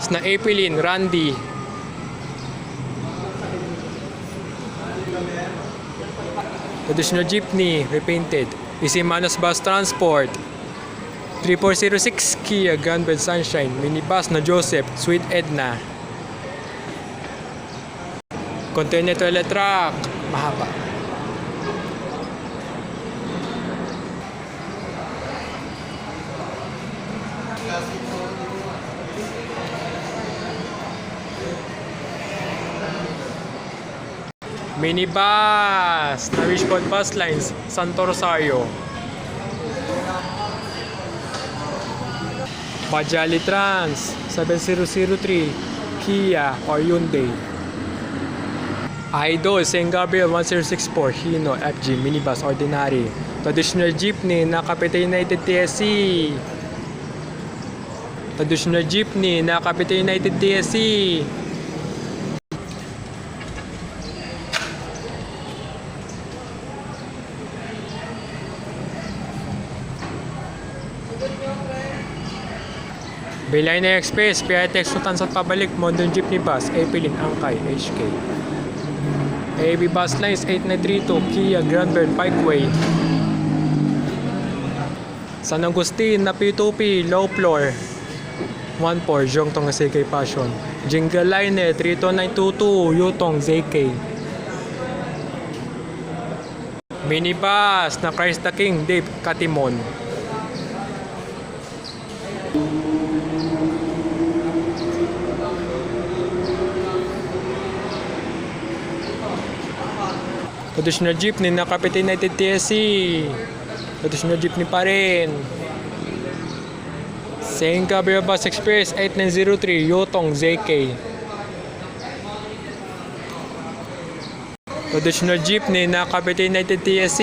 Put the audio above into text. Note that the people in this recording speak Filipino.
Bus na Aprilin, Randy. Traditional Jeepney, repainted. Isimanos Bus Transport. 3406 Kia Gunbed Sunshine. Minibus na Joseph, Sweet Edna. Container toilet truck, mahaba. Minibus na Richmond Bus Lines, Santo Rosario. Pajali Trans 7003 Kia or Hyundai. Idol St. Gabriel 1064 Hino FG Minibus Ordinary. Traditional Jeepney na Kapite United TSC. Traditional Jeepney na Kapite United TSC. Bayliner Express, PITX Tansat pabalik, Modern Jeepney Bus, Aprilin Angkay, HK. AB Bus Lines 8932, Kia Grandbird Pikeway. San Agustin na P2P, low floor. 14, Jongtong ZK Passion. Jingle Liner 32922, Yutong ZK. Minibus na Christ the King, Dave Katimon. Traditional Jeepney na Kapite United TSC. Traditional Jeepney pa rin. St. Gabriel Bus Express 8903 Yutong ZK. Traditional Jeepney na Kapite United TSC.